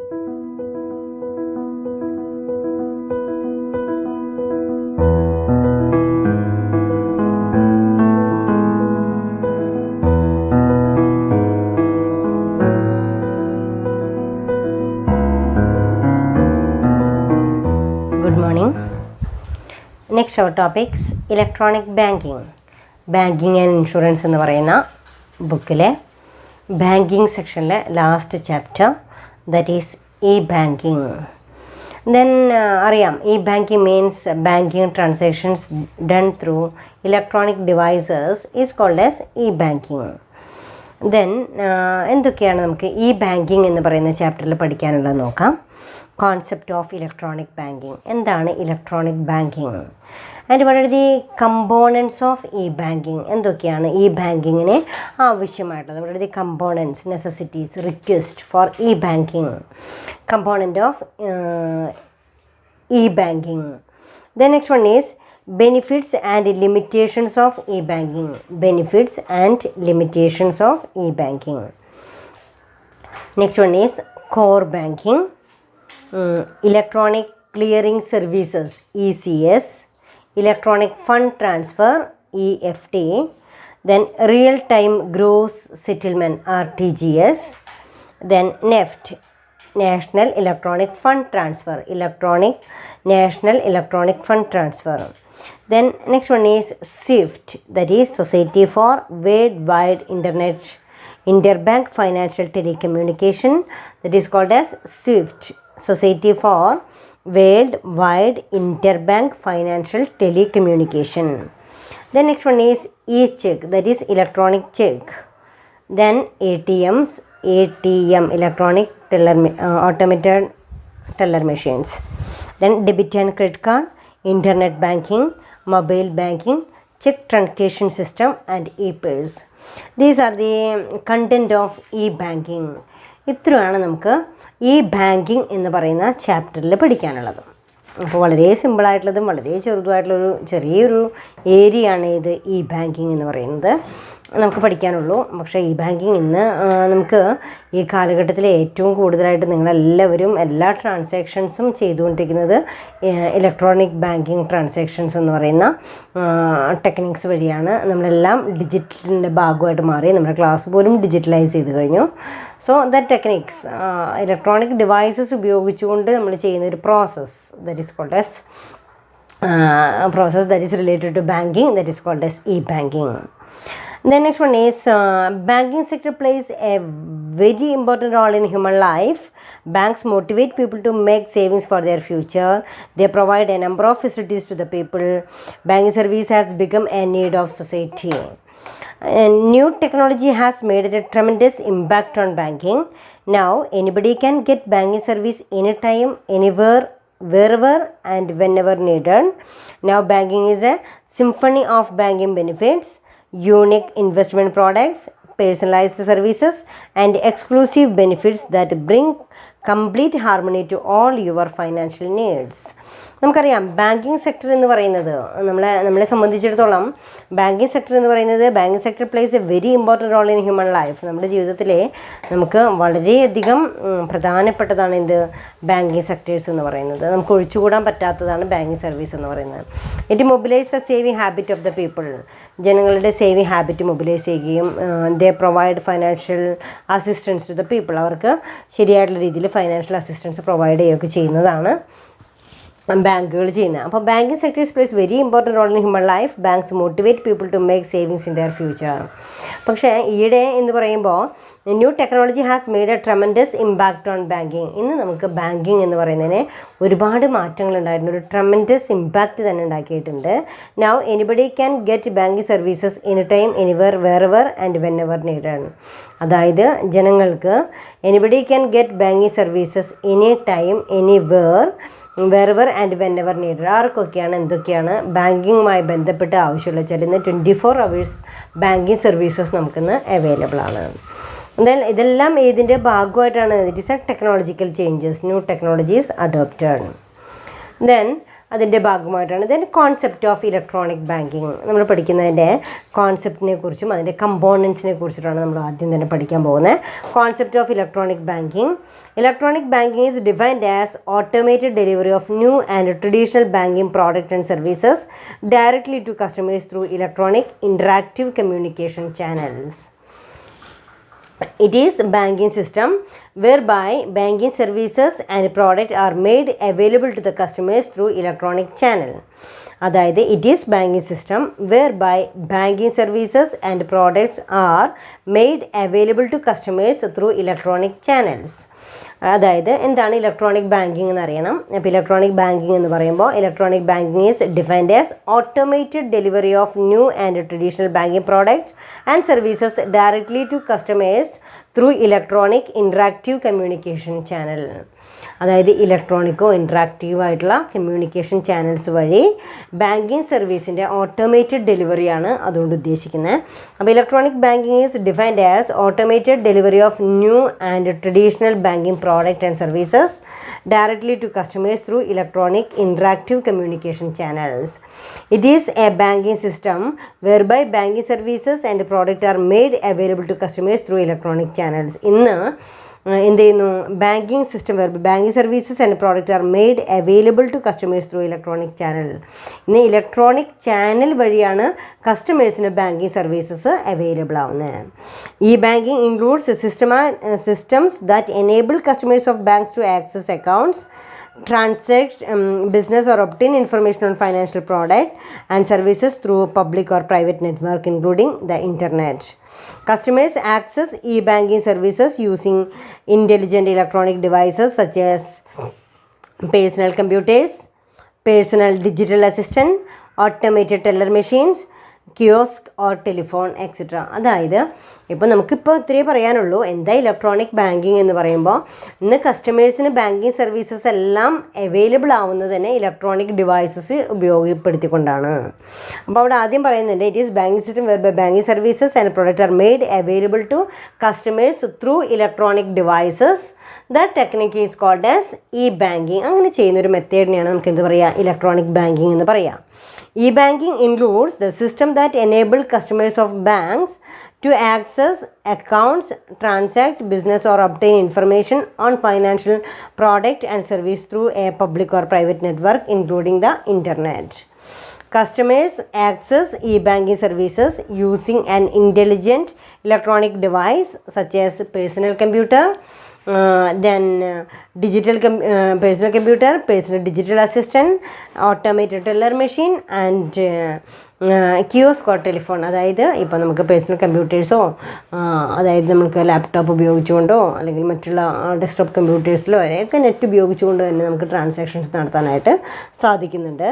Good morning. Next our topics electronic banking. Banking and insurance എന്ന് പറയുന്ന ബുക്കിലെ banking സെക്ഷനിലെ last chapter that is e banking. Then അറിയാം e banking means banking transactions done through electronic devices is called as e banking. Then എന്തൊക്കെയാണ് നമുക്ക് ഇ banking എന്ന് പറയുന്ന ചാപ്റ്ററിൽ പഠിക്കാനുള്ളത് നോക്കാം. കോൺസെപ്റ്റ് ഓഫ് ഇലക്ട്രോണിക് ബാങ്കിങ്, എന്താണ് electronic banking, and what are the components of e banking, എന്തൊക്കെയാണ് ഇ ബാങ്കിങ്ങിന് ആവശ്യമായിട്ടുള്ളത്, what are the components, necessities, request for e banking, component of e banking. The next one is benefits and limitations of e banking, benefits and limitations of e banking. Next one is core banking, electronic clearing services ECS, electronic fund transfer EFT, then real time gross settlement RTGS, then NEFT, national electronic fund transfer, national electronic fund transfer. Then next one is SWIFT, that is Society for Worldwide Interbank Financial Telecommunication, that is called as SWIFT, Society for Worldwide Interbank Financial Telecommunication. The next one is e-check, that is electronic check. Then ATM, electronic automated teller machines. Then debit and credit card, internet banking, mobile banking, check truncation system and e-pulse. These are the content of e-banking. ഇത്രയാണ് നമുക്ക് e banking എന്ന് പറയുന്ന ചാപ്റ്ററിൽ പഠിക്കാനുള്ളത്. അപ്പോൾ വളരെ സിമ്പിളായിട്ടുള്ളതും വളരെ ചെറുതുമായിട്ടുള്ളൊരു ചെറിയൊരു ഏരിയയാണ് ഇത് ഈ ബാങ്കിങ് എന്ന് പറയുന്നത് നമുക്ക് പഠിക്കാനുള്ളൂ. പക്ഷേ ഈ ബാങ്കിങ് ഇന്ന് നമുക്ക് ഈ കാലഘട്ടത്തിൽ ഏറ്റവും കൂടുതലായിട്ട് നിങ്ങളെല്ലാവരും എല്ലാ ട്രാൻസാക്ഷൻസും ചെയ്തുകൊണ്ടിരിക്കുന്നത് ഇലക്ട്രോണിക് ബാങ്കിങ് ട്രാൻസാക്ഷൻസ് എന്ന് പറയുന്ന ടെക്നിക്സ് വഴിയാണ്. നമ്മളെല്ലാം ഡിജിറ്റലിൻ്റെ ഭാഗമായിട്ട് മാറി, നമ്മുടെ ക്ലാസ് പോലും ഡിജിറ്റലൈസ് ചെയ്ത് കഴിഞ്ഞു. So that techniques electronic devices ഉപയോഗിച്ചുകൊണ്ട് നമ്മൾ ചെയ്യുന്ന ഒരു process that is called as process that is related to banking, that is called as e-banking. The next one is banking sector plays a very important role in human life. Banks motivate people to make savings for their future. They provide a number of facilities to the people. Banking service has become a need of society. New technology has made a tremendous impact on banking. Now anybody can get banking service anytime, anywhere, wherever and whenever needed. Now banking is a symphony of banking benefits, unique investment products, personalized services and exclusive benefits that bring complete harmony to all your financial needs. നമുക്കറിയാം banking sector എന്ന് പറയുന്നത് നമ്മളെ സംബന്ധിച്ചിടത്തോളം banking sector plays a very important role in human life. നമ്മുടെ ജീവിതത്തിലെ നമുക്ക് വളരെയധികം പ്രധാനപ്പെട്ടതാണ് ബാങ്കിങ് സെക്ടേഴ്സ് എന്ന് പറയുന്നത്. നമുക്ക് ഒഴിച്ചുകൂടാൻ പറ്റാത്തതാണ് ബാങ്കിങ് സർവീസ് എന്ന് പറയുന്നത്. It mobilise the saving habit of the people, ജനങ്ങളുടെ സേവിങ് ഹാബിറ്റ് മൊബിലൈസ് ചെയ്യുകയും they provide financial assistance to the people, അവർക്ക് ശരിയായിട്ടുള്ള രീതിയിൽ ഫൈനാൻഷ്യൽ അസിസ്റ്റൻസ് പ്രൊവൈഡ് ചെയ്യുകയൊക്കെ ചെയ്യുന്നതാണ് ബാങ്കുകൾ ചെയ്യുന്നത്. അപ്പോൾ banking sectors plays very important role in human life. Banks motivate people to make savings in their future. പക്ഷേ ഈയിടെ എന്ന് പറയുമ്പോൾ new technology has made a tremendous impact on banking. ഇന്ന് നമുക്ക് ബാങ്കിങ് എന്ന് പറയുന്നതിന് ഒരുപാട് മാറ്റങ്ങളുണ്ടായിരുന്നു, ഒരു ട്രമൻഡസ് ഇമ്പാക്റ്റ് തന്നെ ഉണ്ടാക്കിയിട്ടുണ്ട്. Now anybody can get banking services any time, anywhere, wherever and whenever needed. അതായത് ജനങ്ങൾക്ക് എനിബഡി can get banking services any ടൈം, എനിവേർ, വെറെവർ ആൻഡ് വെനെവർ നീഡഡ്. ആർക്കൊക്കെയാണ് എന്തൊക്കെയാണ് ബാങ്കിങ്ങുമായി ബന്ധപ്പെട്ട് ആവശ്യമുള്ള ചെല്ലുന്ന 24 hours ബാങ്കിങ് സർവീസസ് നമുക്കിന്ന് അവൈലബിൾ ആണ്. ഇതെല്ലാം ഇതിൻ്റെ ഭാഗമായിട്ടാണ്. It is a technological changes, new technologies adopted. Then അതിൻ്റെ ഭാഗമായിട്ടാണ്. Then concept of electronic banking നമ്മൾ പഠിക്കുന്നതിൻ്റെ കോൺസെപ്റ്റിനെ കുറിച്ചും അതിൻ്റെ കമ്പോണൻസിനെ കുറിച്ചിട്ടാണ് നമ്മൾ ആദ്യം തന്നെ പഠിക്കാൻ പോകുന്നത്. Concept of electronic banking. Electronic banking is defined as automated delivery of new and traditional banking product and services directly to customers through electronic interactive communication channels. It is a banking system whereby banking services and product are made available to the customers through electronic channel. അതായത് it is banking system where by banking services and products are made available to customers through electronic channels. അതായത് എന്താണ് electronic banking എന്ന് അറിയണം. അപ്പോൾ electronic banking എന്ന് പറയുമ്പോൾ electronic banking is defined as automated delivery of new and traditional banking products and services directly to customers through electronic interactive communication channel. അതായത് ഇലക്ട്രോണിക്കോ interactive ആയിട്ടുള്ള കമ്മ്യൂണിക്കേഷൻ ചാനൽസ് വഴി ബാങ്കിങ് സർവീസിൻ്റെ ഓട്ടോമേറ്റഡ് ഡെലിവറിയാണ് അതുകൊണ്ട് ഉദ്ദേശിക്കുന്നത്. അപ്പോൾ electronic banking is defined as automated delivery of new and traditional banking product and services directly to customers through electronic interactive communication channels. It is a banking system whereby banking services and product are made available to customers through electronic channels. ഇന്ന് എന്ത് ചെയ്യുന്നു, banking system banking services and product are made available to customers through electronic channel. ഇന്ന് electronic channel വഴിയാണ് കസ്റ്റമേഴ്സിന് banking services available ആവുന്നത്. ഈ banking includes systems that enable customers of banks to access accounts, transact business or obtain information on financial product and services through public or private network including the internet. Customers access e-banking services using intelligent electronic devices such as personal computers, personal digital assistant, automated teller machines, kiosk or telephone etcetera. അതായത് ഇപ്പോൾ നമുക്കിപ്പോൾ ഇത്രയേ പറയാനുള്ളൂ. എന്താ electronic banking എന്ന് പറയുമ്പോൾ ഇന്ന് കസ്റ്റമേഴ്സിന് ബാങ്കിങ് സർവീസസ് എല്ലാം അവൈലബിൾ ആവുന്നത് തന്നെ ഇലക്ട്രോണിക് ഡിവൈസസ് ഉപയോഗപ്പെടുത്തിക്കൊണ്ടാണ്. അപ്പോൾ അവിടെ ആദ്യം പറയുന്നുണ്ട് it is banking system where by banking services and product are made available to customers through electronic devices. The technique is called as e banking. അങ്ങനെ ചെയ്യുന്നൊരു മെത്തേഡിനെയാണ് നമുക്ക് എന്ത് പറയുക, ഇലക്ട്രോണിക് ബാങ്കിങ് എന്ന് പറയാം. E-banking includes the system that enable customers of banks to access accounts, transact business or obtain information on financial product and service through a public or private network including the internet. Customers access e-banking services using an intelligent electronic device such as personal computer, personal computer, personal digital assistant, automated teller machine and kiosk or telephone. അതായത് ഇപ്പോൾ നമുക്ക് personal കമ്പ്യൂട്ടേഴ്സോ അതായത് നമുക്ക് laptop ഉപയോഗിച്ചുകൊണ്ടോ അല്ലെങ്കിൽ മറ്റുള്ള desktop കമ്പ്യൂട്ടേഴ്സിലോ ഒക്കെ net ഉപയോഗിച്ചുകൊണ്ട് തന്നെ നമുക്ക് ട്രാൻസാക്ഷൻസ് നടത്താനായിട്ട് സാധിക്കുന്നുണ്ട്.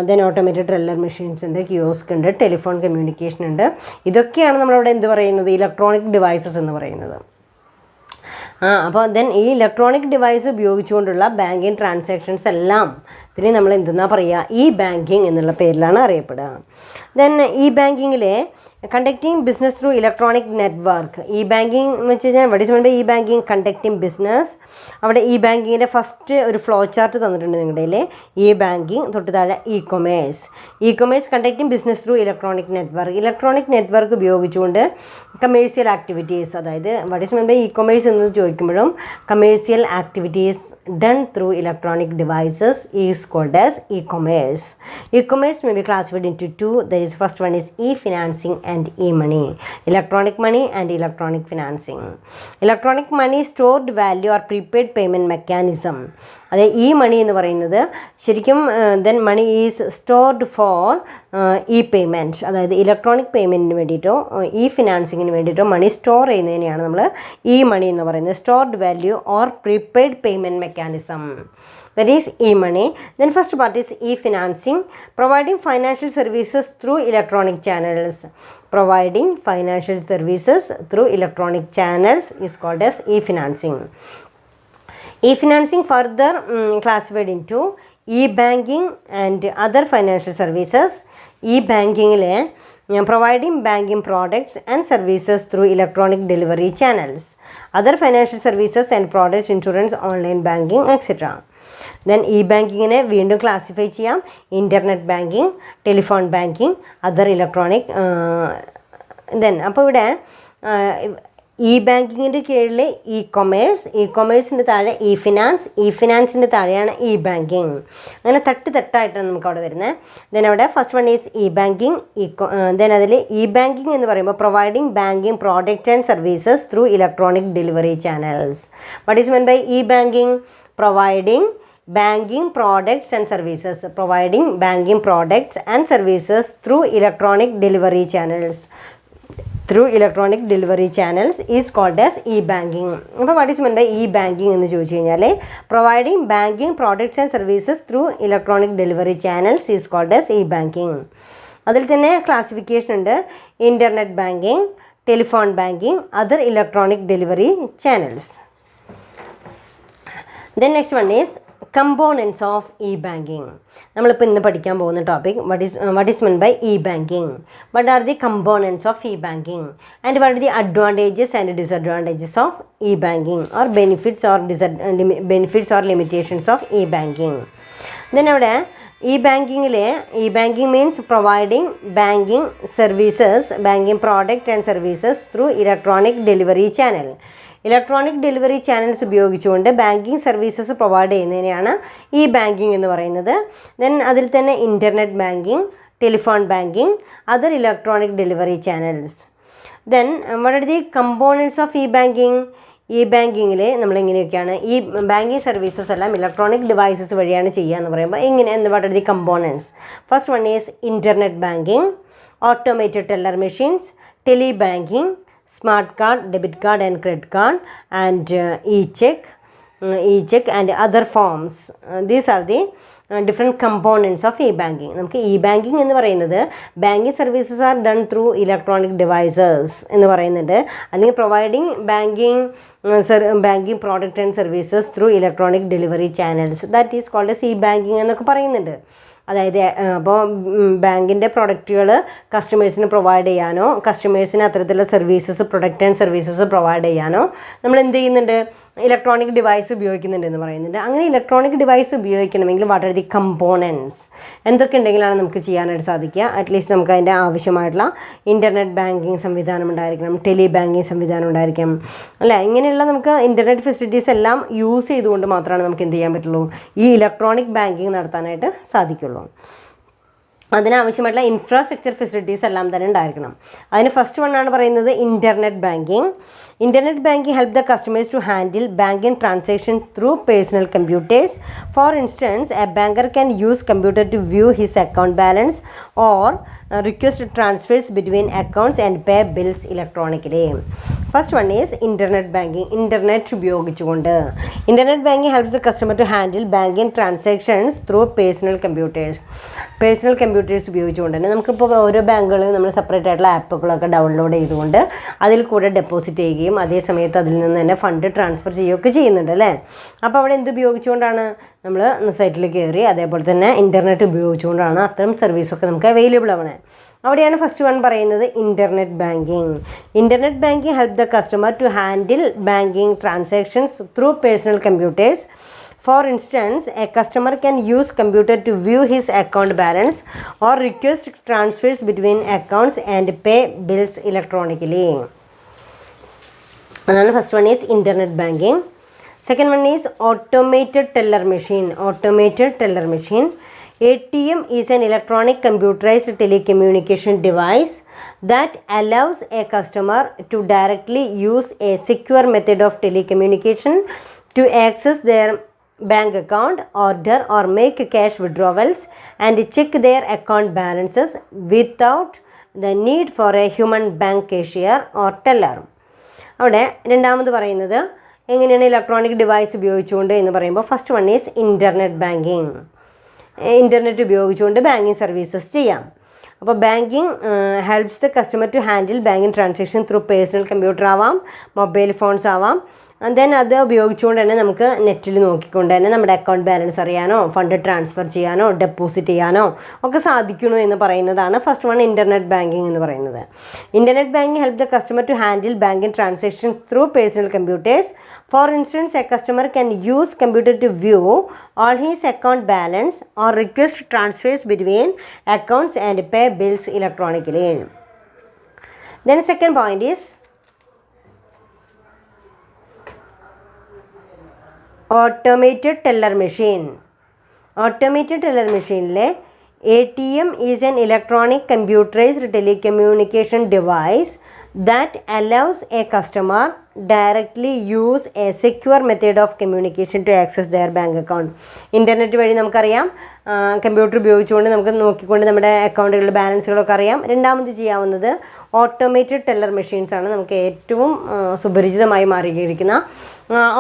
ദെൻ ഓട്ടോമേറ്റഡ് ടെല്ലർ മെഷീൻസ് ഉണ്ട്, കിയോസ്ക് ഉണ്ട്, ടെലിഫോൺ കമ്മ്യൂണിക്കേഷൻ ഉണ്ട്. ഇതൊക്കെയാണ് നമ്മളവിടെ എന്ത് പറയുന്നത്, ഇലക്ട്രോണിക് ഡിവൈസസ് എന്ന് പറയുന്നത്. അപ്പോൾ ദെൻ ഈ ഇലക്ട്രോണിക് ഡിവൈസ് ഉപയോഗിച്ചുകൊണ്ടുള്ള ബാങ്കിങ് ട്രാൻസാക്ഷൻസ് എല്ലാം ഇതിനെ നമ്മൾ എന്തെന്നാ പറയുക, ഇ ബാങ്കിങ് എന്നുള്ള പേരിലാണ് അറിയപ്പെടുക. ദെൻ ഇ ബാങ്കിങ്ങിലെ conducting business through electronic network. E banking എന്ന് വെച്ച് കഴിഞ്ഞാൽ what is meant by e banking conducting business. അവിടെ ഇ ബാങ്കിങ്ങിൻ്റെ ഫസ്റ്റ് ഒരു ഫ്ലോ ചാർട്ട് തന്നിട്ടുണ്ട് നിങ്ങളുടെ കയ്യിൽ. ഇ ബാങ്കിങ് തൊട്ട് താഴെ e commerce. E commerce conducting business through electronic network. Electronic network ഉപയോഗിച്ചുകൊണ്ട് കമേഴ്സ്യൽ ആക്ടിവിറ്റീസ്, അതായത് വട്ട് is meant by e commerce എന്ന് ചോദിക്കുമ്പോഴും commercial activities done through electronic devices is called as e-commerce. E-commerce may be classified into two. There is first one is e-financing and e-money. Electronic money and electronic financing. Electronic money stored value or prepaid payment mechanism. അതായത് ഈ money എന്ന് പറയുന്നത് ശരിക്കും then money is stored for e payment, അതായത് electronic പേയ്മെൻറ്റിന് വേണ്ടിയിട്ടോ e ഫിനാൻസിങ്ങിന് വേണ്ടിയിട്ടോ മണി സ്റ്റോർ ചെയ്യുന്നതിനെയാണ് നമ്മൾ ഈ മണി എന്ന് പറയുന്നത്. Stored value or prepaid payment mechanism, that is e-money. Then first part is e-financing, providing financial services through electronic channels. Providing financial services through electronic channels is called as e-financing. E-financing further classified into e-banking and other financial services. E-bankingile providing banking products and services through electronic delivery channels. other financial services and products, insurance, online banking, etc. Then e ബാങ്കിങ്ങിനെ വീണ്ടും classify ചെയ്യാം. Internet banking, telephone banking, other electronic. Then അപ്പോൾ ഇവിടെ E ബാങ്കിങ്ങിൻ്റെ കീഴിൽ E കൊമേഴ്സിൻ്റെ താഴെ E ഫിനാൻസിൻ്റെ താഴെയാണ് E banking. അങ്ങനെ തട്ടായിട്ടാണ് നമുക്ക് അവിടെ വരുന്നത്. ദെൻ അവിടെ first one is e banking. Then അതിൽ ഇ ബാങ്കിങ് എന്ന് പറയുമ്പോൾ providing banking product and services through electronic delivery channels. What is mean by e banking? Providing banking products and services, providing banking products and services through electronic delivery channels is called as e-banking. അപ്പോൾ what is meant by e-banking എന്ന് ചോദിച്ചു കഴിഞ്ഞാൽ providing banking products and services through electronic delivery channels is called as e-banking. അതിൽ തന്നെ classification ഉണ്ട്. Internet banking, telephone banking, other electronic delivery channels. Then next one is components of e-banking. നമ്മളിപ്പോൾ ഇന്ന് പഠിക്കാൻ പോകുന്ന topic what is meant by e-banking. What are the components of e-banking and what are the advantages and disadvantages of e-banking or benefits or limitations of e-banking. Then അവിടെ e-banking means providing banking services, banking product and services through electronic delivery channel. Electronic delivery channels ഉപയോഗിച്ചുകൊണ്ട് banking services provide ചെയ്യുന്നതിനെയാണ് e banking എന്ന് പറയുന്നത്. Then അതിൽ തന്നെ internet banking, telephone banking, other electronic delivery channels. Then what are the components of e banking? E ബാങ്കിങ്ങിൽ നമ്മളിങ്ങനെയൊക്കെയാണ് ഈ banking services എല്ലാം ഇലക്ട്രോണിക് ഡിവൈസസ് വഴിയാണ് ചെയ്യുക എന്ന് പറയുമ്പോൾ ഇങ്ങനെ what are the components? First one is internet banking, automated teller machines, tele banking, smart card, debit card and credit card, and e-check and other forms. These are the different components of e-banking. നമുക്ക് e-banking എന്ന് പറയുന്നത് banking services are done through electronic devices എന്ന് പറയുന്നുണ്ട്. അല്ലെങ്കിൽ providing banking product and services through electronic delivery channels, that is called as e-banking എന്നൊക്കെ പറയുന്നുണ്ട്. അതായത് അപ്പോൾ ബാങ്കിൻ്റെ പ്രൊഡക്റ്റുകൾ കസ്റ്റമേഴ്സിന് പ്രൊവൈഡ് ചെയ്യാനോ കസ്റ്റമേഴ്സിന് അത്തരത്തിലുള്ള services product and services provide ചെയ്യാനോ നമ്മൾ എന്ത് ചെയ്യുന്നുണ്ട്? ഇലക്ട്രോണിക് ഡിവൈസ് ഉപയോഗിക്കുന്നുണ്ട് എന്ന് പറയുന്നുണ്ട്. അങ്ങനെ ഇലക്ട്രോണിക് ഡിവൈസ് ഉപയോഗിക്കണമെങ്കിൽ വാട്ട് ആർ ദി കമ്പോണൻസ്? എന്തൊക്കെ ഉണ്ടെങ്കിലാണ് നമുക്ക് ചെയ്യാനായിട്ട് സാധിക്കുക? അറ്റ്ലീസ്റ്റ് നമുക്ക് അതിൻ്റെ ആവശ്യമായിട്ടുള്ള ഇൻ്റർനെറ്റ് ബാങ്കിങ് സംവിധാനം ഉണ്ടായിരിക്കണം, ടെലി ബാങ്കിങ് സംവിധാനം ഉണ്ടായിരിക്കണം, അല്ലേ? ഇങ്ങനെയുള്ള നമുക്ക് ഇൻ്റർനെറ്റ് ഫെസിലിറ്റീസ് എല്ലാം യൂസ് ചെയ്തുകൊണ്ട് മാത്രമാണ് നമുക്ക് എന്ത് ചെയ്യാൻ പറ്റുള്ളൂ? ഈ ഇലക്ട്രോണിക് ബാങ്കിങ് നടത്താനായിട്ട് സാധിക്കുള്ളൂ. അതിനാവശ്യമായിട്ടുള്ള ഇൻഫ്രാസ്ട്രക്ചർ ഫെസിലിറ്റീസ് എല്ലാം തന്നെ ഉണ്ടായിരിക്കണം. അതിന് ഫസ്റ്റ് വണ്ണാണ് പറയുന്നത് internet banking. Internet banking help the customers to handle banking transactions through personal computers. For instance, a banker can use computer to view his account balance or request transfers between accounts and pay bills electronically. First one is internet banking. Internet ഉപയോഗിച്ചുകൊണ്ട് internet banking helps the customer to handle banking transactions through personal computers. Personal computers ഉപയോഗിച്ചുകൊണ്ട് തന്നെ നമുക്കിപ്പോൾ ഓരോ ബാങ്കുകളിൽ നമ്മൾ separate ആയിട്ടുള്ള ആപ്പുകളൊക്കെ download ചെയ്തുകൊണ്ട് അതിൽ കൂടെ ഡെപ്പോസിറ്റ് ചെയ്യുകയും അതേ സമയത്ത് അതിൽ നിന്ന് തന്നെ ഫണ്ട് ട്രാൻസ്ഫർ ചെയ്യുകയൊക്കെ ചെയ്യുന്നുണ്ട്, അല്ലേ? അപ്പോൾ അവിടെ എന്ത് ഉപയോഗിച്ചുകൊണ്ടാണ്? നമ്മൾ സൈറ്റിൽ കയറി അതേപോലെ തന്നെ ഇൻ്റർനെറ്റ് ഉപയോഗിച്ചുകൊണ്ടാണ് അത്തരം സർവീസൊക്കെ നമുക്ക് അവൈലബിൾ ആവണേ. അവിടെയാണ് ഫസ്റ്റ് വൺ പറയുന്നത് internet banking. Internet banking help the customer to handle banking transactions through personal computers. For instance, a customer can use computer to view his account balance or request transfers between accounts and pay bills electronically. Another first one is internet banking. Second one is automated teller machine. Automated teller machine. ATM is an electronic computerized telecommunication device that allows a customer to directly use a secure method of telecommunication to access their bank account, order or make cash withdrawals and check their account balances without the need for a human bank cashier or teller. അവിടെ രണ്ടാമത് പറയുന്നത് എങ്ങനെയാണ് electronic device ഉപയോഗിച്ചുകൊണ്ട് എന്ന് പറയുമ്പോൾ first one is internet banking. Internet ഉപയോഗിച്ചുകൊണ്ട് banking services ചെയ്യാം. അപ്പോൾ banking helps the customer to handle banking transaction through personal computer ആവാം, മൊബൈൽ ഫോൺസ് ആവാം, ദെൻ അത് ഉപയോഗിച്ചുകൊണ്ട് തന്നെ നമുക്ക് നെറ്റിൽ നോക്കിക്കൊണ്ട് തന്നെ നമ്മുടെ അക്കൗണ്ട് ബാലൻസ് അറിയാനോ ഫണ്ട് ട്രാൻസ്ഫർ ചെയ്യാനോ ഡെപ്പോസിറ്റ് ചെയ്യാനോ ഒക്കെ സാധിക്കണു എന്ന് പറയുന്നതാണ് ഫസ്റ്റ് വൺ ഇൻ്റർനെറ്റ് ബാങ്കിങ് എന്ന് പറയുന്നത്. Internet banking help the customer to handle banking transactions through personal computers. For instance, a customer can use computer to view all his account balance or request transfers between accounts and pay bills electronically. Then second point is automated teller machine. Automated teller machine le ATM is an electronic computerized telecommunication device that allows a customer directly use a secure method of communication to access their bank account. Internet വഴി നമുക്കറിയാം computer ഉപയോഗിച്ചുകൊണ്ട് നമുക്ക് നോക്കിക്കൊണ്ട് നമ്മുടെ അക്കൗണ്ടുകളുടെ ബാലൻസുകളൊക്കെ അറിയാം. രണ്ടാമത് ചെയ്യാവുന്നത് automated teller machines ആണ്. നമുക്ക് ഏറ്റവും സുപരിചിതമായി മാറിയിരിക്കുന്ന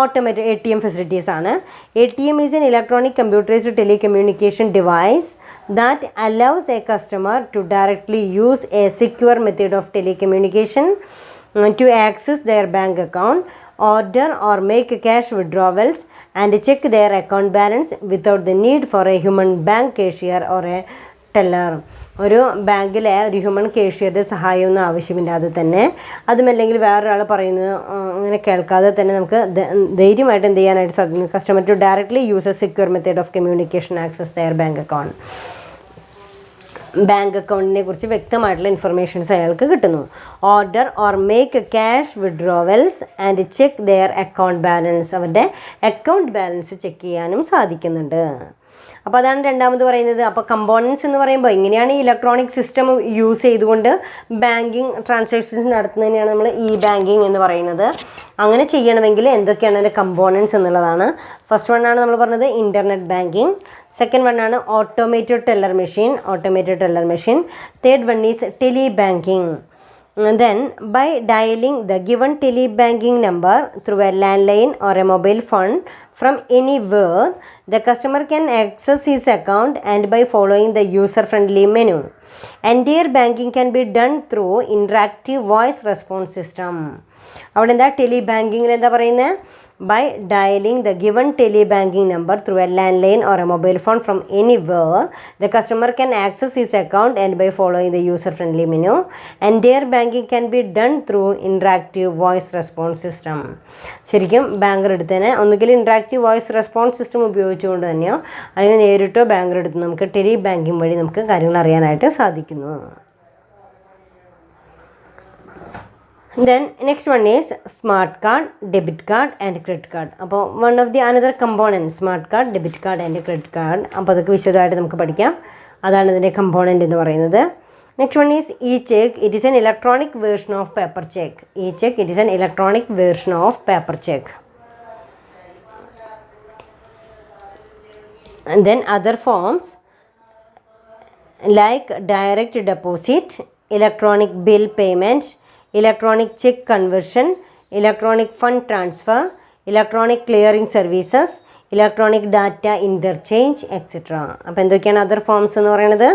ഓട്ടോമേറ്റഡ് ATM ഫെസിലിറ്റീസ് ആണ്. ATM is an electronic computerized telecommunication device that allows a customer to directly use a secure method of telecommunication to access their bank account, order or make cash withdrawals and check their account balance without the need for a human bank cashier or a teller. ഒരു ബാങ്കിലെ ഒരു human കേഷ്യറുടെ സഹായമൊന്നും ആവശ്യമില്ലാതെ തന്നെ, അതുമല്ലെങ്കിൽ വേറൊരാൾ പറയുന്നത് അങ്ങനെ കേൾക്കാതെ തന്നെ നമുക്ക് ധൈര്യമായിട്ട് എന്ത് ചെയ്യാനായിട്ട് സാധിക്കും? Customer to directly use a secure method of communication access their bank account. Bank അക്കൗണ്ടിനെ കുറിച്ച് വ്യക്തമായിട്ടുള്ള ഇൻഫർമേഷൻസ് അയാൾക്ക് കിട്ടുന്നു. Order or make cash withdrawals and check their account balance, അവരുടെ അക്കൗണ്ട് ബാലൻസ് ചെക്ക് ചെയ്യാനും സാധിക്കുന്നുണ്ട്. അപ്പോൾ അതാണ് രണ്ടാമത് പറയുന്നത്. അപ്പോൾ കമ്പോണൻസ് എന്ന് പറയുമ്പോൾ ഇങ്ങനെയാണ് ഈ ഇലക്ട്രോണിക് സിസ്റ്റം യൂസ് ചെയ്തുകൊണ്ട് ബാങ്കിങ് ട്രാൻസാക്ഷൻസ് നടത്തുന്നതിനെയാണ് നമ്മൾ ഇ ബാങ്കിങ് എന്ന് പറയുന്നത്. അങ്ങനെ ചെയ്യണമെങ്കിൽ എന്തൊക്കെയാണ് അതിൻ്റെ കമ്പോണൻസ് എന്നുള്ളതാണ്. ഫസ്റ്റ് വൺ ആണ് നമ്മൾ പറഞ്ഞത് ഇൻ്റർനെറ്റ് ബാങ്കിങ്. സെക്കൻഡ് വൺ ആണ് automated teller machine. Third one is tele banking. Then by dialing the given telebanking number through a landline or a mobile phone from anywhere, the customer can access his account and by following the user-friendly menu. Entire banking can be done through interactive voice response system. അവിടെ എന്താ tele ബാങ്കിങ്ങിൽ എന്താ പറയുന്നത്? By dialing the given telebanking number through a landline or a mobile phone from anywhere, the customer can access his account and by following the user-friendly menu. Entire banking can be done through interactive voice response system. ശരിക്കും banker എടുത്തതിനെ ഒന്നുകിൽ interactive voice response system ഉപയോഗിച്ചുകൊണ്ട് തന്നെയോ അല്ലെങ്കിൽ നേരിട്ടോ banker എടുത്ത് നമുക്ക് tele banking വഴി നമുക്ക് കാര്യങ്ങൾ അറിയാനായിട്ട് സാധിക്കുന്നു. Then next one is smart card, debit card and credit card. അപ്പോൾ one of the another component smart card, debit card and credit card. അപ്പോൾ അതൊക്കെ വിശദമായിട്ട് നമുക്ക് പഠിക്കാം. അതാണ് ഇതിൻ്റെ കമ്പോണൻ്റ് എന്ന് പറയുന്നത്. Next one is e-check. It is an electronic version of paper check. E-check, it is an electronic version of paper check. And then other forms like direct deposit, electronic bill payment, electronic check conversion, electronic fund transfer, electronic clearing services, electronic data interchange, etc. അപ്പോൾ എന്തൊക്കെയാണ് other forms എന്ന് പറയുന്നത്?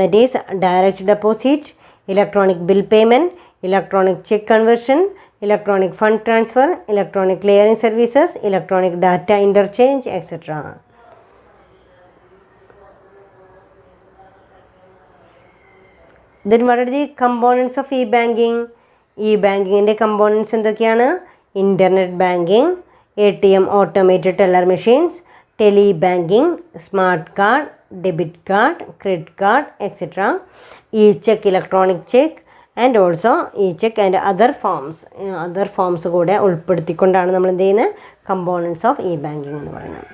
That is direct deposit, electronic bill payment, electronic cheque conversion, electronic fund transfer, electronic clearing services, electronic data interchange, etcetera. Then what are the components of e-banking? E-bankingൻ്റെ components എന്തൊക്കെയാണ്? Internet banking, ATM automated teller machines, tele banking, smart card, debit card, credit card, etcetera. e-check electronic cheque and also e-check and other forms കൂടെ ഉൾപ്പെടുത്തിക്കൊണ്ടാണ് നമ്മൾ എന്ത് ചെയ്യുന്നത്? Components of e-banking എന്ന് പറയുന്നത്.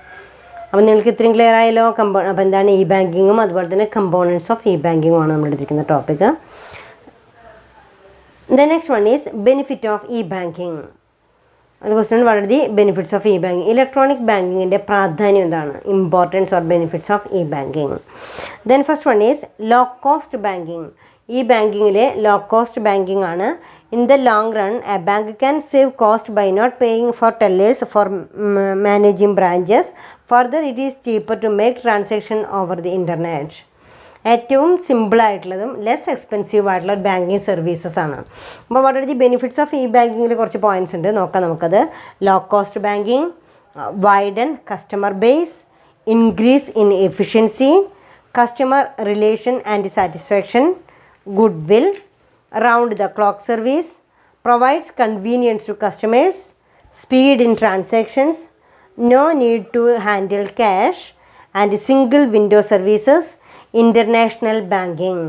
അപ്പം നിങ്ങൾക്ക് ഇത്രയും ക്ലിയർ ആയല്ലോ. അപ്പോൾ എന്താണ് ഇ ബാങ്കിങ്ങും അതുപോലെ തന്നെ കമ്പോണൻസ് ഓഫ് ഇ ബാങ്കിങ്ങുമാണ് നമ്മൾ എടുത്തിരിക്കുന്ന topic. The next one is benefit of e banking. ഒരു question, what are the benefits of e banking? Electronic ബാങ്കിങ്ങിൻ്റെ പ്രാധാന്യം എന്താണ്? Importance or benefits of e banking. Then first one is low cost banking. ഈ ബാങ്കിങ്ങിലെ low cost banking ആണ്. In the long run, a bank can save cost by not paying for tellers for managing branches. Further, it is cheaper to make transaction over the internet. ഏറ്റവും സിമ്പിളായിട്ടുള്ളതും less expensive ആയിട്ടുള്ള ഒരു banking services ആണ്. അപ്പോൾ what are the benefits of e ബാങ്കിങ്ങിൽ കുറച്ച് points ഉണ്ട്, നോക്കാം നമുക്കത്. Low cost banking, widen customer base, increase in efficiency, customer relation and satisfaction, goodwill, round the clock service, provides convenience to customers, speed in transactions, no need to handle cash, and single window services, international banking.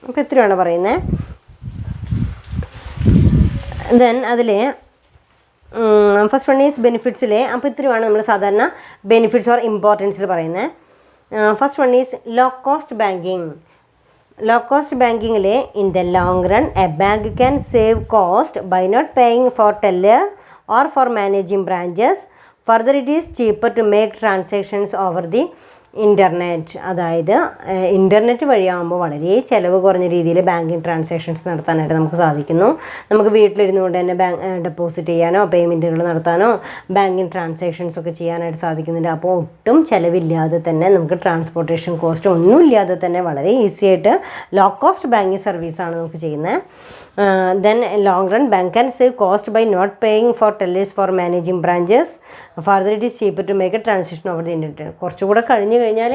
അപ്പോൾ ഇത്രയാണ് പറയുന്നത്. Then അതിൽ first one is ബെനിഫിറ്റ്സിലെ, അപ്പോൾ ഇത്രയാണ് നമ്മൾ സാധാരണ benefits or ഇമ്പോർട്ടൻസിൽ പറയുന്നത്. First one is low cost banking. Low cost banking in the long run a bank can save cost by not paying for teller or for managing branches. Further, it is cheaper to make transactions over the internet. അതായത് internet വഴിയാകുമ്പോൾ വളരെ ചിലവ് കുറഞ്ഞ രീതിയിൽ banking transactions നടത്താനായിട്ട് നമുക്ക് സാധിക്കുന്നു. നമുക്ക് വീട്ടിലിരുന്നു കൊണ്ട് തന്നെ ഡെപ്പോസിറ്റ് ചെയ്യാനോ പേയ്മെൻറ്റുകൾ നടത്താനോ ബാങ്കിങ് ട്രാൻസാക്ഷൻസ് ഒക്കെ ചെയ്യാനായിട്ട് സാധിക്കുന്നുണ്ട്. അപ്പോൾ ഒട്ടും ചിലവില്ലാതെ തന്നെ നമുക്ക് ട്രാൻസ്പോർട്ടേഷൻ കോസ്റ്റ് ഒന്നുമില്ലാതെ തന്നെ വളരെ ഈസി ആയിട്ട് ലോ കോസ്റ്റ് ബാങ്കിങ് സർവീസാണ് നമുക്ക് ചെയ്യുന്നത്. Then long run bank can save cost by not paying for tellers for managing branches. Further it is cheaper to make a transaction over the internet. കുറച്ചുകൂടെ കഴിഞ്ഞ് കഴിഞ്ഞാൽ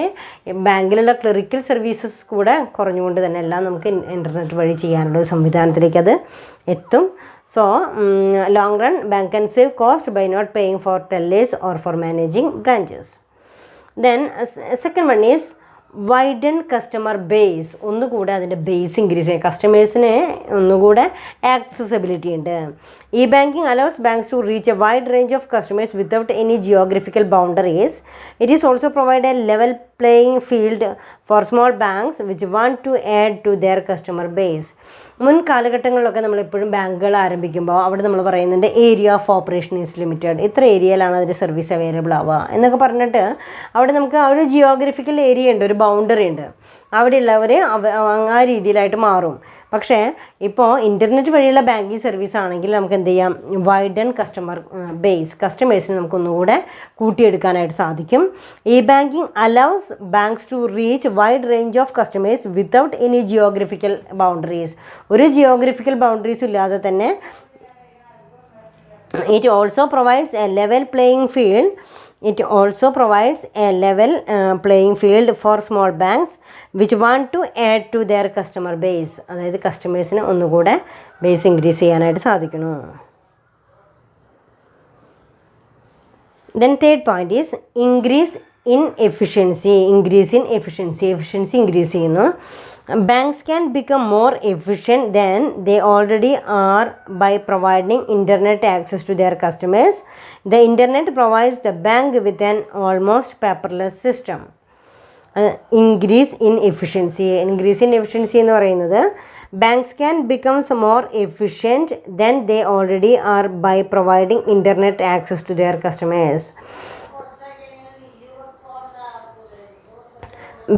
ബാങ്കിലുള്ള ക്ലറിക്കൽ സർവീസസ് കൂടെ കുറഞ്ഞുകൊണ്ട് തന്നെ എല്ലാം നമുക്ക് ഇൻ്റർനെറ്റ് വഴി ചെയ്യാനുള്ള ഒരു സംവിധാനത്തിലേക്ക് അത് എത്തും. So long run bank can save cost by not paying for tellers or for managing branches. Then second one is widen customer base. ഒന്നുകൂടെ അതിൻ്റെ ബേസ് ഇൻക്രീസ് ചെയ്യും, കസ്റ്റമേഴ്സിന് ഒന്നുകൂടെ ആക്സസിബിലിറ്റി ഉണ്ട്. E banking allows banks to reach a wide range of customers without any geographical boundaries. It is also provide a level playing field for small banks which want to add to their customer base. മുൻ കാലഘട്ടങ്ങളിലൊക്കെ നമ്മളെപ്പോഴും ബാങ്കുകൾ ആരംഭിക്കുമ്പോൾ അവിടെ നമ്മൾ പറയുന്നുണ്ട് area of operation is limited, ഇത്ര ഏരിയയിലാണ് അതിൻ്റെ സർവീസ് അവൈലബിൾ ആവുക എന്നൊക്കെ പറഞ്ഞിട്ട് അവിടെ നമുക്ക് ഒരു ജിയോഗ്രഫിക്കൽ ഏരിയ ഉണ്ട്, ഒരു ബൗണ്ടറി ഉണ്ട്, അവിടെയുള്ളവർ ആ രീതിയിലായിട്ട് മാറും. പക്ഷേ ഇപ്പോൾ ഇൻ്റർനെറ്റ് വഴിയുള്ള ബാങ്കിങ് സർവീസ് ആണെങ്കിൽ നമുക്ക് എന്ത് ചെയ്യാം, വൈഡൻ കസ്റ്റമർ ബേസ്, കസ്റ്റമേഴ്സിന് നമുക്കൊന്നുകൂടെ കൂട്ടിയെടുക്കാനായിട്ട് സാധിക്കും. E banking allows banks to reach wide range of customers without any geographical boundaries. ഒരു ജിയോഗ്രഫിക്കൽ ബൗണ്ടറീസും ഇല്ലാതെ തന്നെ it also provides a level playing field. It also provides a level playing field for small banks which want to add to their customer base. അതായത് കസ്റ്റമേഴ്സിന് ഒന്നുകൂടെ base increase ചെയ്യാനായിട്ട് സാധിക്കുന്നു. Then third point is increase in efficiency. Efficiency increase ചെയ്യുന്നു. Banks can become more efficient than they already are by providing internet access to their customers. The internet provides the bank with an almost paperless system. Increase in efficiency എന്ന് പറയുന്നത് banks can become more efficient than they already are by providing internet access to their customers.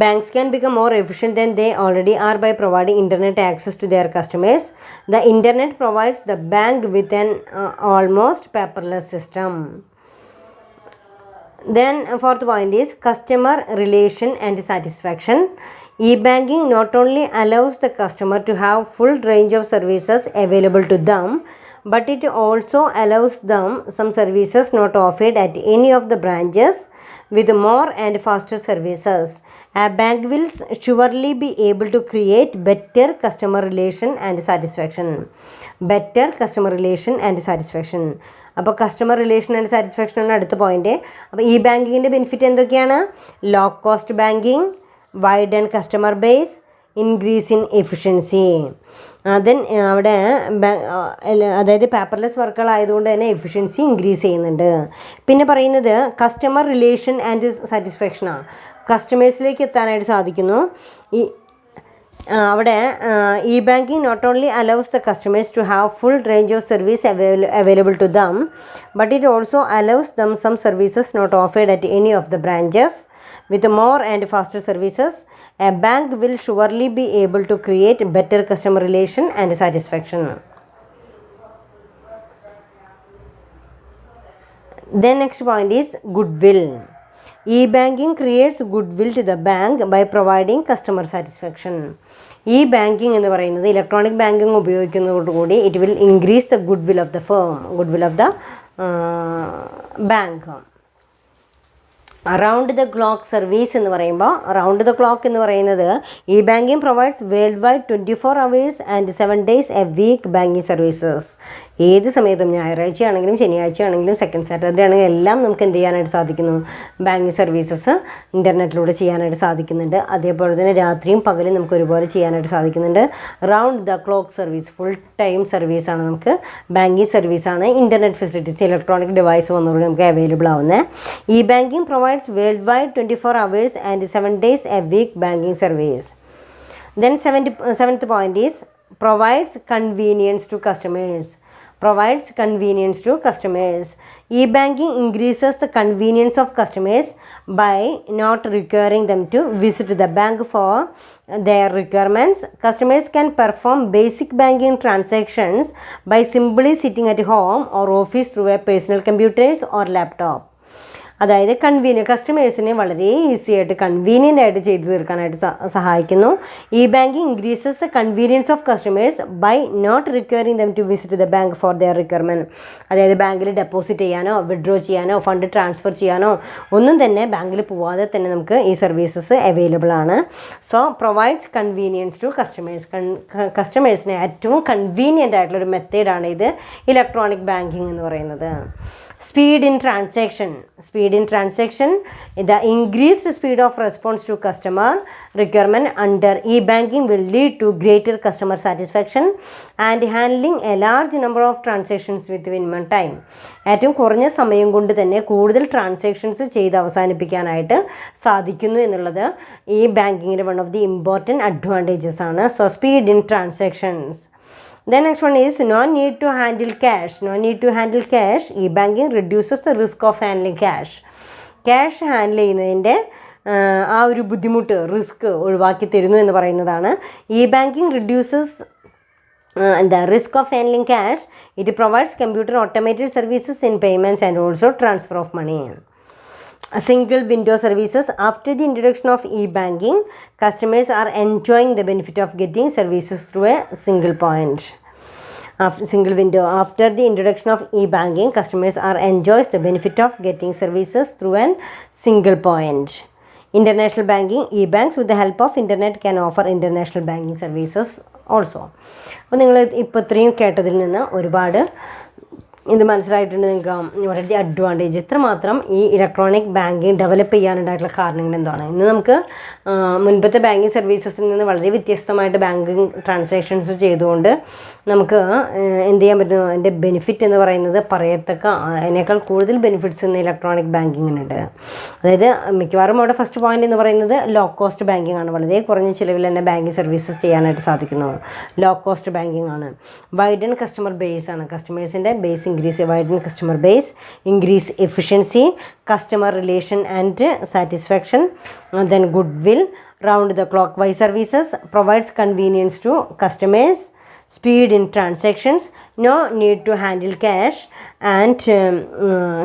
Banks can become more efficient than they already are by providing internet access to their customers. The internet provides the bank with an almost paperless system. Then fourth point is customer relation and satisfaction. E-banking not only allows the customer to have full range of services available to them, but it also allows them some services not offered at any of the branches with more and faster services. A bank will surely be able to create better customer relation and satisfaction. അപ്പോൾ customer relation and satisfaction ആണ് അടുത്ത point. അപ്പോൾ ഈ ബാങ്കിങ്ങിൻ്റെ benefit എന്തൊക്കെയാണ്? Low cost banking, widen customer base, increase in efficiency. Then അവിടെ അതായത് paperless വർക്കുകളായതുകൊണ്ട് തന്നെ എഫിഷ്യൻസി ഇൻക്രീസ് ചെയ്യുന്നുണ്ട്. പിന്നെ പറയുന്നത് കസ്റ്റമർ റിലേഷൻ ആൻഡ് സാറ്റിസ്ഫാക്ഷനാണ്, കസ്റ്റമേഴ്സിലേക്ക് എത്താനായിട്ട് സാധിക്കുന്നു. അവിടെ e banking not only allows the customers to have full range of service available to them, but it also allows them some services not offered at any of the branches. With more and faster services, a bank will surely be able to create better customer relation and satisfaction. Then next point is goodwill. E-banking creates goodwill to the bank by providing customer satisfaction. E banking എന്ന് പറയുന്നത് electronic banking ഉപയോഗിക്കുന്നതോടുകൂടി it will increase the goodwill of the firm, goodwill of the bank. Around the clock service എന്ന് പറയുമ്പോൾ around the clock എന്ന് പറയുന്നത് e banking provides world wide 24 hours and 7 days a week banking services. ഏത് സമയത്തും ഞായറാഴ്ച ആണെങ്കിലും ശനിയാഴ്ച ആണെങ്കിലും സെക്കൻഡ് സാറ്റർഡേ ആണെങ്കിലും എല്ലാം നമുക്ക് എന്ത് ചെയ്യാനായിട്ട് സാധിക്കുന്നു, ബാങ്കിങ് സർവീസസ് ഇൻ്റർനെറ്റിലൂടെ ചെയ്യാനായിട്ട് സാധിക്കുന്നുണ്ട്. അതേപോലെ തന്നെ രാത്രിയും പകലും നമുക്ക് ഒരുപോലെ ചെയ്യാനായിട്ട് സാധിക്കുന്നുണ്ട്. Round the clock service, full time സർവീസാണ് നമുക്ക്, ബാങ്കിങ് സർവീസാണ്. ഇൻ്റർനെറ്റ് ഫെസിലിറ്റീസ് ഇലക്ട്രോണിക് ഡിവൈസ് വന്നതോടെ നമുക്ക് അവൈലബിൾ ആവുന്നത്. E banking provides world wide 24 hours and 7 days a week banking service. Then seventh point is provides convenience to customers. Provides convenience to customers. E-banking increases the convenience of customers by not requiring them to visit the bank for their requirements. Customers can perform basic banking transactions by simply sitting at home or office through a personal computers or laptop. അതായത് കസ്റ്റമേഴ്സിനെ വളരെ easy ആയിട്ട് convenient ആയിട്ട് ചെയ്തു തീർക്കാനായിട്ട് സഹായിക്കുന്നു. E banking increases the convenience of customers by not requiring them to visit the bank for their requirement. അതായത് ബാങ്കിൽ ഡെപ്പോസിറ്റ് ചെയ്യാനോ വിഡ്രോ ചെയ്യാനോ ഫണ്ട് ട്രാൻസ്ഫർ ചെയ്യാനോ ഒന്നും തന്നെ ബാങ്കിൽ പോവാതെ തന്നെ നമുക്ക് ഈ സർവീസസ് അവൈലബിൾ ആണ്. So provides convenience to customers. കസ്റ്റമേഴ്സിന് ഏറ്റവും കൺവീനിയൻ്റ് ആയിട്ടുള്ളൊരു മെത്തേഡാണ് ഇത് ഇലക്ട്രോണിക് ബാങ്കിങ് എന്ന് പറയുന്നത്. Speed in transaction. The increased speed of response to customer requirement under e-banking will lead to greater customer satisfaction and handling a large number of transactions within one time. ഏറ്റവും കുറഞ്ഞ സമയം കൊണ്ട് തന്നെ കൂടുതൽ transactions ചെയ്ത് അവസാനിപ്പിക്കാനായിട്ട് സാധിക്കുന്നു എന്നുള്ളത് ഈ ബാങ്കിങ്ങിൻ്റെ one of the important advantages ആണ്. So speed in transactions. Then next one is no need to handle cash. E-banking reduces the risk of handling cash. Cash handle ചെയ്യുന്നതിൻ്റെ ആ ഒരു ബുദ്ധിമുട്ട്, റിസ്ക് ഒഴിവാക്കി തരുന്നു എന്ന് പറയുന്നതാണ്. E-banking reduces the risk of handling cash. It provides computer automated services in payments and also transfer of money. Single window services. After the introduction of e-banking, customers are enjoying the benefit of getting services through a single point. Single window. After the introduction of e-banking, customers are enjoys the benefit of getting services through a single point. International banking. E-banks with the help of internet can offer international banking services also. അപ്പോൾ നിങ്ങൾ ഇപ്പോൾ ഇത്രയും കേട്ടതിൽ നിന്ന് ഒരുപാട് ഇത് മനസ്സിലായിട്ടുണ്ട് നിങ്ങൾക്ക് വളരെ അഡ്വാൻറ്റേജ് എത്രമാത്രം ഈ ഇലക്ട്രോണിക് ബാങ്കിങ് ഡെവലപ്പ് ചെയ്യാനുണ്ടായിട്ടുള്ള കാരണങ്ങൾ എന്താണ്. ഇന്ന് നമുക്ക് മുൻപത്തെ ബാങ്കിങ് സർവീസസിൽ നിന്ന് വളരെ വ്യത്യസ്തമായിട്ട് ബാങ്കിങ് ട്രാൻസാക്ഷൻസ് ചെയ്തുകൊണ്ട് നമുക്ക് എന്ത് ചെയ്യാൻ പറ്റുന്നു, അതിൻ്റെ ബെനിഫിറ്റ് എന്ന് പറയുന്നത് പറയത്തക്ക അതിനേക്കാൾ കൂടുതൽ ബെനിഫിറ്റ്സ് ഇന്ന് ഇലക്ട്രോണിക് ബാങ്കിങ്ങിനുണ്ട്. അതായത് മിക്കവാറും അവിടെ ഫസ്റ്റ് പോയിന്റ് എന്ന് പറയുന്നത് ലോ കോസ്റ്റ് ബാങ്കിങ് ആണ്. വളരെ കുറഞ്ഞ ചിലവിൽ തന്നെ ബാങ്കിങ് സർവീസസ് ചെയ്യാനായിട്ട് സാധിക്കുന്നു. ലോ കോസ്റ്റ് ബാങ്കിങ് ആണ്. വൈഡൻ കസ്റ്റമർ ബേസ് ആണ്. കസ്റ്റമേഴ്സിൻ്റെ base increase, widen customer base, increase efficiency, customer relation and satisfaction, and then goodwill. Round the clock wise services provides convenience to customers, speed in transactions, no need to handle cash, and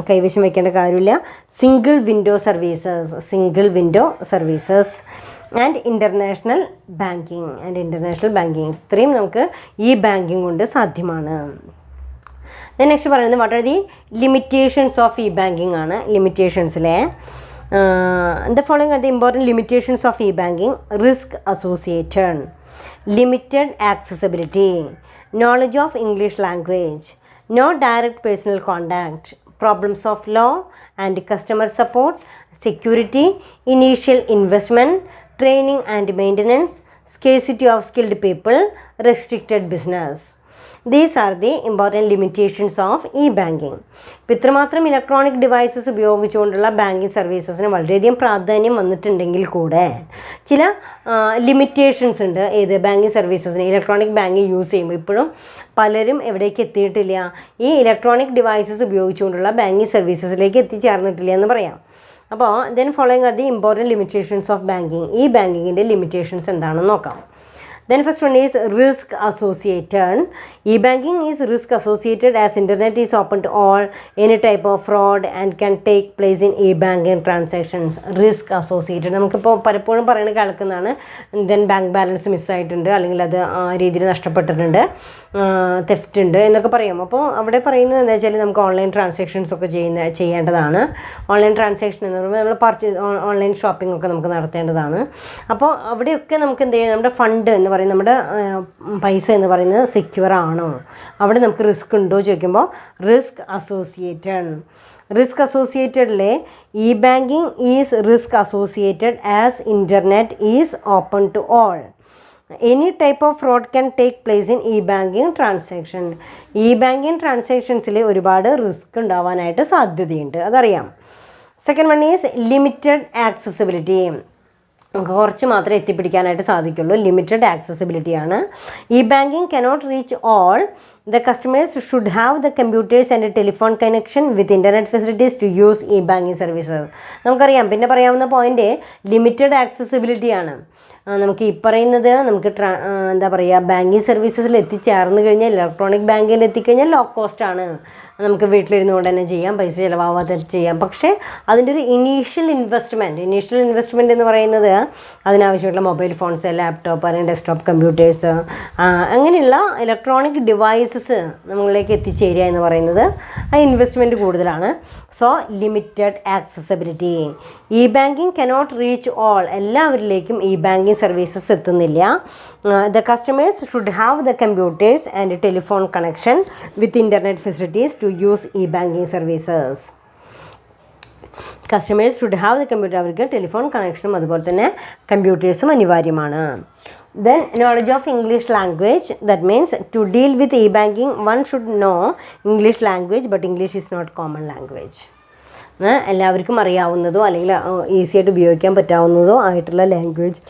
കൈവശം വെക്കേണ്ട കാര്യമില്ല. Single window services and international banking ഇത്രയും നമുക്ക് e banking കൊണ്ട് സാധ്യമാണ്. Next പറയുന്നത് what are the limitations of e-banking ആണ്. ലിമിറ്റേഷൻസിലെ the following are the important limitations of e-banking. Risk associated, limited accessibility, knowledge of English language, no direct personal contact, problems of law and customer support, security, initial investment, training and maintenance, scarcity of skilled people, restricted business. These are the important limitations of e-banking. ഇപ്പോൾ ഇത്രമാത്രം electronic devices ഉപയോഗിച്ചുകൊണ്ടുള്ള banking സർവീസസിന് വളരെയധികം പ്രാധാന്യം വന്നിട്ടുണ്ടെങ്കിൽ കൂടെ ചില limitations ഉണ്ട്. ഏത് banking സർവീസസിന് electronic banking use ചെയ്യുമ്പോൾ ഇപ്പോഴും പലരും എവിടേക്ക് എത്തിയിട്ടില്ല, ഈ ഇലക്ട്രോണിക് ഡിവൈസസ് ഉപയോഗിച്ചുകൊണ്ടുള്ള ബാങ്കിങ് സർവീസസിലേക്ക് എത്തിച്ചേർന്നിട്ടില്ല എന്ന് പറയാം. അപ്പോൾ then following are the important limitations of banking. ഈ ബാങ്കിങ്ങിൻ്റെ ലിമിറ്റേഷൻസ് എന്താണെന്ന് നോക്കാം. Then first one is risk associated. E-banking is risk associated as internet is open to all, any type of fraud and can take place in e-banking transactions. Risk associated നമുക്കിപ്പോൾ പലപ്പോഴും പറയുന്നത് കേൾക്കുന്നതാണ്, then bank balance മിസ്സായിട്ടുണ്ട്, അല്ലെങ്കിൽ അത് ആ രീതിയിൽ നഷ്ടപ്പെട്ടിട്ടുണ്ട്, theft ഉണ്ട് എന്നൊക്കെ പറയും. അപ്പോൾ അവിടെ പറയുന്നത് എന്താ വെച്ചാൽ നമുക്ക് ഓൺലൈൻ ട്രാൻസാക്ഷൻസ് ഒക്കെ ചെയ്യേണ്ടതാണ്. ഓൺലൈൻ ട്രാൻസാക്ഷൻ എന്ന് പറയുമ്പോൾ നമ്മൾ ഓൺലൈൻ ഷോപ്പിംഗ് ഒക്കെ നമുക്ക് നടത്തേണ്ടതാണ്. അപ്പോൾ അവിടെയൊക്കെ നമുക്ക് എന്ത് ചെയ്യാം, നമ്മുടെ ഫണ്ട് എന്ന് പറയുന്നത്, നമ്മുടെ പൈസ എന്ന് പറയുന്നത് സെക്യൂർ ആണോ, അവിടെ നമുക്ക് റിസ്ക് ഉണ്ടോ ചോദിക്കുമ്പോൾ റിസ്ക് അസോസിയേറ്റഡിലെ e banking is risk associated as internet is open to all. Any type of fraud can take place in e banking transaction. E banking ട്രാൻസാക്ഷൻസിൽ ഒരുപാട് റിസ്ക് ഉണ്ടാവാനായിട്ട് സാധ്യതയുണ്ട്, അതറിയാം. Second one is limited accessibility. നമുക്ക് കുറച്ച് മാത്രമേ എത്തിപ്പിടിക്കാനായിട്ട് സാധിക്കുള്ളൂ. ലിമിറ്റഡ് ആക്സസിബിലിറ്റിയാണ്. E banking cannot reach all. The customers should have the computers and telephone connection with internet facilities to use e banking services. നമുക്കറിയാം, പിന്നെ പറയാവുന്ന പോയിൻ്റ് ലിമിറ്റഡ് ആക്സസിബിലിറ്റിയാണ്. നമുക്ക് ഈ പറയുന്നത് നമുക്ക് എന്താ പറയുക, ബാങ്കിങ് സർവീസസിൽ എത്തിച്ചേർന്ന് കഴിഞ്ഞാൽ, ഇലക്ട്രോണിക് ബാങ്കിങ്ങിൽ എത്തിക്കഴിഞ്ഞാൽ ലോ കോസ്റ്റാണ്, നമുക്ക് വീട്ടിലിരുന്നുകൊണ്ട് തന്നെ ചെയ്യാം, പൈസ ചിലവാകാതെ ചെയ്യാം. പക്ഷേ അതിൻ്റെ ഒരു ഇനീഷ്യൽ ഇൻവെസ്റ്റ്മെൻറ്റ് എന്ന് പറയുന്നത് അതിനാവശ്യമുള്ള മൊബൈൽ ഫോൺസ്, ലാപ്ടോപ്പ് അല്ലെങ്കിൽ ഡെസ്ക്ടോപ്പ് കമ്പ്യൂട്ടേഴ്സ്, അങ്ങനെയുള്ള ഇലക്ട്രോണിക് ഡിവൈസസ് നമ്മളിലേക്ക് എത്തിച്ചേരുക എന്ന് പറയുന്നത് ആ ഇൻവെസ്റ്റ്മെൻറ്റ് കൂടുതലാണ്. So limited accessibility. E banking cannot reach all. എല്ലാവരിലേക്കും ഇ ബാങ്കിങ് സർവീസസ് എത്തുന്നില്ല. The customers should have the computers and telephone connection with internet facilities to use e-banking services. Customers should have the computer, അവർക്ക് telephone കണക്ഷനും അതുപോലെ തന്നെ കമ്പ്യൂട്ടേഴ്സും അനിവാര്യമാണ്. Then knowledge of English language. That means to deal with e-banking one should know English language, but English is not common language. എല്ലാവർക്കും അറിയാവുന്നതോ അല്ലെങ്കിൽ easy ആയിട്ട് ഉപയോഗിക്കാൻ പറ്റാവുന്നതോ ആയിട്ടുള്ള ലാംഗ്വേജ്.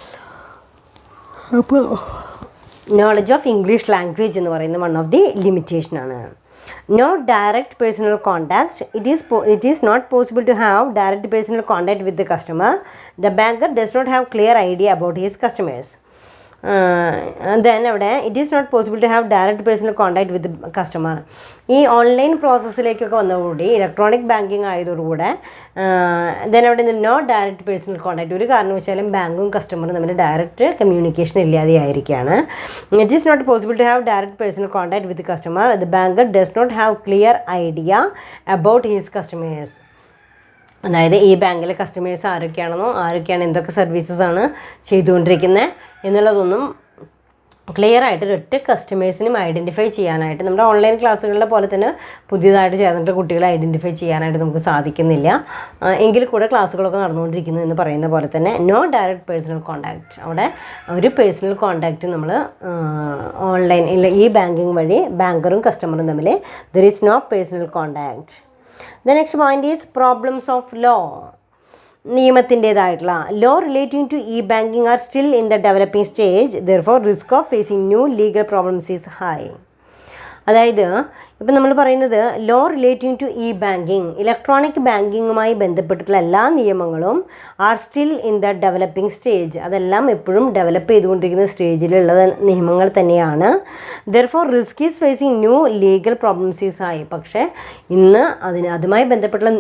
അപ്പോൾ നോളജ് ഓഫ് ഇംഗ്ലീഷ് ലാംഗ്വേജ് എന്ന് പറയുന്നത് വൺ ഓഫ് ദി ലിമിറ്റേഷനാണ്. No direct personal contact. It is not possible to have direct personal contact with the customer. The banker does not have clear idea about his customers. Then അവിടെ it is not possible to have direct personal contact with customer. ഈ online പ്രോസസ്സിലേക്കൊക്കെ വന്നതോടുകൂടി, electronic banking ആയതോടുകൂടെ then അവിടെ no direct personal contact. ഒരു കാരണവശാലും ബാങ്കും കസ്റ്റമറും തമ്മിൽ ഡയറക്റ്റ് കമ്മ്യൂണിക്കേഷൻ ഇല്ലാതെയായിരിക്കുകയാണ്. It is not possible to have direct personal contact with customer. The banker does not have clear idea about his customers. അതായത് ഈ ബാങ്കിലെ കസ്റ്റമേഴ്സ് ആരൊക്കെയാണ് എന്തൊക്കെ സർവീസസാണ് ചെയ്തുകൊണ്ടിരിക്കുന്നത് എന്നുള്ളതൊന്നും ക്ലിയർ ആയിട്ട് ഒരൊറ്റ കസ്റ്റമേഴ്സിനും ഐഡൻറ്റിഫൈ ചെയ്യാനായിട്ട് നമ്മുടെ ഓൺലൈൻ ക്ലാസ്സുകളിലെ പോലെ തന്നെ പുതിയതായിട്ട് ചേർന്നിട്ട് കുട്ടികളെ ഐഡൻറ്റിഫൈ ചെയ്യാനായിട്ട് നമുക്ക് സാധിക്കുന്നില്ല. എങ്കിൽ കൂടെ ക്ലാസ്സുകളൊക്കെ നടന്നുകൊണ്ടിരിക്കുന്നു എന്ന് പറയുന്ന പോലെ തന്നെ നോ ഡയറക്റ്റ് പേഴ്സണൽ കോൺടാക്റ്റ്. അവിടെ ഒരു പേഴ്സണൽ കോൺടാക്റ്റ് നമ്മൾ ഓൺലൈൻ ഈ ബാങ്കിങ് വഴി ബാങ്കറും കസ്റ്റമറും തമ്മിൽ there is no personal contact. The next point is problems of law. നിയമത്തിൻ്റേതായിട്ടുള്ള law relating to e banking are still in the developing stage. Therefore risk of facing new legal problems is high. അതായത് ഇപ്പം നമ്മൾ പറയുന്നത് law relating to e banking, electronic ബാങ്കിങ്ങുമായി ബന്ധപ്പെട്ടിട്ടുള്ള എല്ലാ നിയമങ്ങളും are still in the developing stage. അതെല്ലാം എപ്പോഴും ഡെവലപ്പ് ചെയ്തുകൊണ്ടിരിക്കുന്ന സ്റ്റേജിലുള്ള നിയമങ്ങൾ തന്നെയാണ്. Therefore risk is facing new legal problems is high. പക്ഷേ ഇന്ന് അതുമായി ബന്ധപ്പെട്ടുള്ള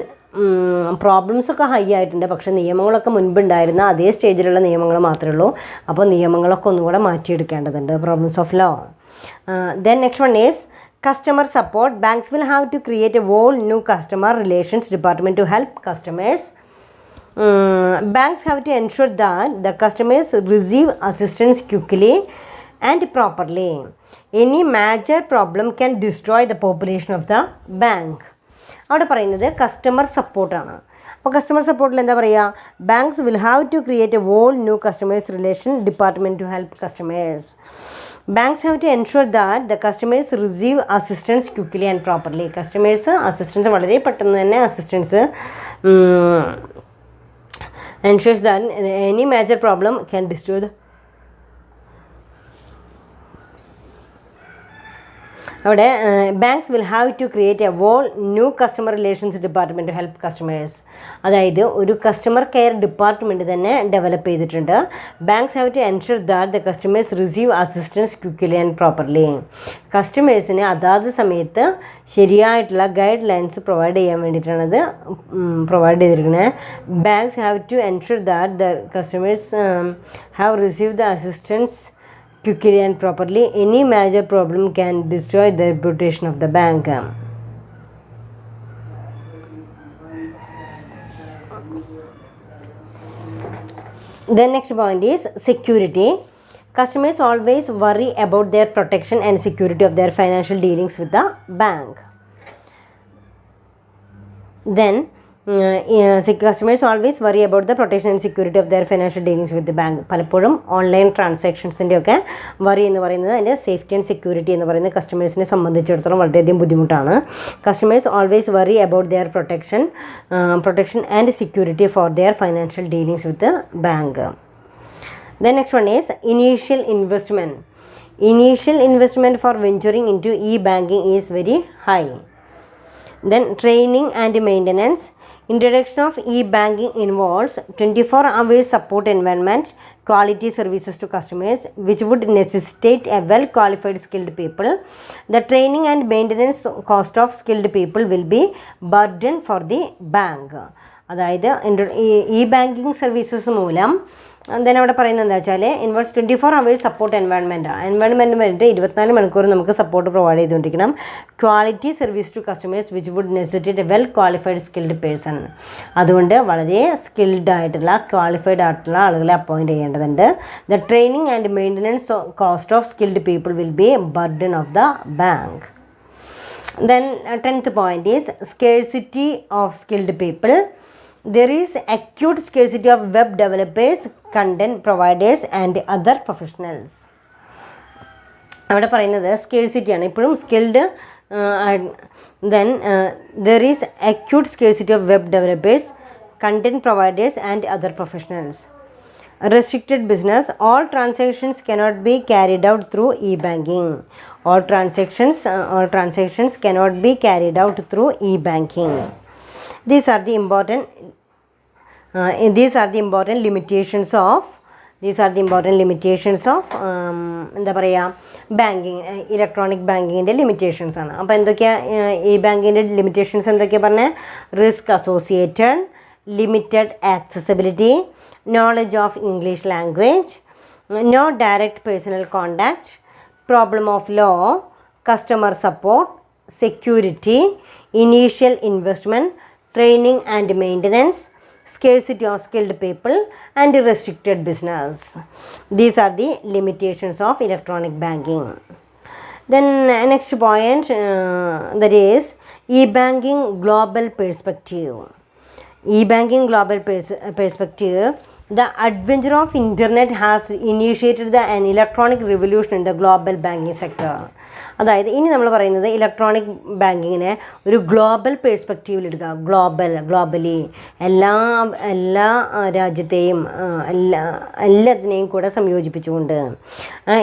പ്രോബ്ലംസൊക്കെ ഹൈ ആയിട്ടുണ്ട്. പക്ഷേ നിയമങ്ങളൊക്കെ മുൻപുണ്ടായിരുന്ന അതേ സ്റ്റേജിലുള്ള നിയമങ്ങൾ മാത്രമേ ഉള്ളൂ. അപ്പോൾ നിയമങ്ങളൊക്കെ ഒന്നുകൂടെ മാറ്റിയെടുക്കേണ്ടതുണ്ട്. Problems of law. Then next one is customer support. Banks will have to create a whole new customer relations department to help customers. Banks have to ensure that the customers receive assistance quickly and properly. Any major problem can destroy the population of the bank. അവിടെ പറയുന്നത് customer സപ്പോർട്ടാണ്. അപ്പോൾ customer സപ്പോർട്ടിൽ എന്താ പറയുക, banks will have to create a whole new customers relation department to help customers. Banks have to ensure that the customers receive assistance quickly and properly. Customers assistance വളരെ പെട്ടെന്ന് തന്നെ assistance ensures that any major problem can destroy the അവിടെ banks will have to create a whole new customer relations department to help customers. അതായത് ഒരു customer care department തന്നെ develop ചെയ്തിട്ടുണ്ട്. Banks have to ensure that the customers receive assistance quickly and properly. കസ്റ്റമേഴ്സിന് അതാത് സമയത്ത് ശരിയായിട്ടുള്ള guidelines provide ചെയ്യാൻ വേണ്ടിയിട്ടാണത് പ്രൊവൈഡ് ചെയ്തിരിക്കുന്നത്. Banks have to ensure that the customers have receive the assistance quickly and properly. Any major problem can destroy the reputation of the bank. The next point is security. Customers always worry about their protection and security of their financial dealings with the bank. Then customers always worry about the protection and security of their financial dealings with the bank. പലപ്പോഴും online ട്രാൻസാക്ഷൻസിൻ്റെ ഒക്കെ worry എന്ന് പറയുന്നത് അതിൻ്റെ safety and security എന്ന് പറയുന്നത് കസ്റ്റമേഴ്സിനെ സംബന്ധിച്ചിടത്തോളം വളരെയധികം ബുദ്ധിമുട്ടാണ്. Customers always worry about their protection and security for their financial dealings with bank. The next one is initial investment. Initial investment for venturing into e-banking is very high. Then training and maintenance. Introduction of e-banking involves 24 hours support environment, quality services to customers, which would necessitate a well-qualified skilled people. The training and maintenance cost of skilled people will be burden for the bank. അതായത് e-banking services മൂലം then അവിടെ പറയുന്നത് എന്താ വെച്ചാൽ involves 24 hours support environment വേണ്ടിയിട്ട് 24 മണിക്കൂർ നമുക്ക് support provide ചെയ്തുകൊണ്ടിരിക്കണം. Quality service to customers which would necessitate a well qualified skilled person. അതുകൊണ്ട് വളരെ സ്കിൽഡ് ആയിട്ടുള്ള ക്വാളിഫൈഡ് ആയിട്ടുള്ള ആളുകളെ അപ്പോയിൻറ്റ് ചെയ്യേണ്ടതുണ്ട്. The training and maintenance cost of skilled people will be a burden of the bank. Then 10th point is scarcity of skilled people. There is acute scarcity of web developers, content providers and other professionals. അവിടെ പറയുന്നത് സ്കേഴ്സിറ്റിയാണ് ഇപ്പോഴും skilled. Then there is acute scarcity of web developers, content providers and other professionals. Restricted business. All transactions cannot be carried out through e-banking. All transactions cannot be carried out through e-banking. These are the important limitations of എന്താ പറയുക banking, electronic ബാങ്കിങ്ങിൻ്റെ limitations ആണ്. അപ്പോൾ എന്തൊക്കെയാണ് ഈ ബാങ്കിൻ്റെ limitations എന്തൊക്കെയാണ് പറഞ്ഞാൽ? Risk associated, limited accessibility, knowledge of English language, no direct personal contact, problem of law, customer support, security, initial investment, training and maintenance, scarcity of skilled people and restricted business. These are the limitations of electronic banking. Then next point, that is e-banking global perspective. E-banking global perspective. The adventure of internet has initiated an electronic revolution in the global banking sector. അതായത് ഇനി നമ്മൾ പറയുന്നത് electronic ബാങ്കിങ്ങിനെ ഒരു global പേഴ്സ്പെക്റ്റീവിലെടുക്കുക. Globally എല്ലാ രാജ്യത്തെയും എല്ലാത്തിനെയും കൂടെ സംയോജിപ്പിച്ചുകൊണ്ട്.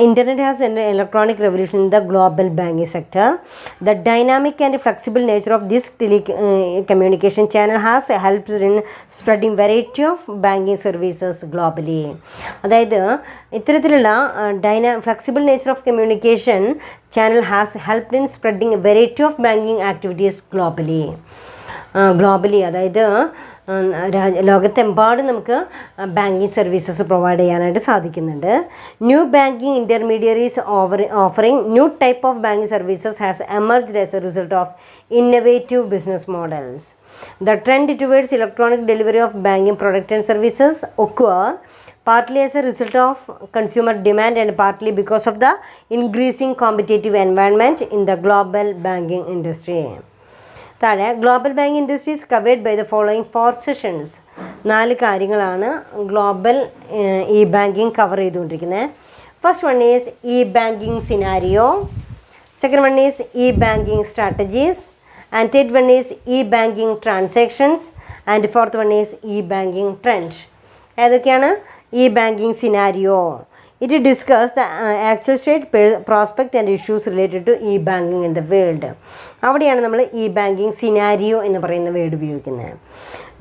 Internet has electronic revolution in the global banking sector. The dynamic and flexible nature of this communication channel has helped in spreading variety of banking services globally. അതായത് ഇത്തരത്തിലുള്ള flexible nature of communication channel has helped in spreading a variety of banking activities globally. അതായത് ലോകത്തെമ്പാടും നമുക്ക് banking services provide ചെയ്യാനായിട്ട് സാധിക്കുന്നുണ്ട്. New banking intermediaries offering new type of banking services has emerged as A result of innovative business models. The trend towards electronic delivery of banking products and services occur partly as a result of consumer demand and partly because of the increasing competitive environment in the global banking industry. താഴെ global banking industry is covered by the following 4 sessions. 4 കാര്യങ്ങളാണ് global e banking cover ചെയ്തുകൊണ്ടിരിക്കുന്നത്. First one is e banking scenario, second one is e banking strategies, and third one is e-banking transactions, and fourth one is e-banking trend. ഏതൊക്കെയാണ്? e-banking scenario. It discuss the actual state, prospect and issues related to e-banking in the world. അവിടെയാണ് നമ്മൾ e-banking scenario എന്ന് പറയുന്ന word ഉപയോഗിക്കുന്നത്.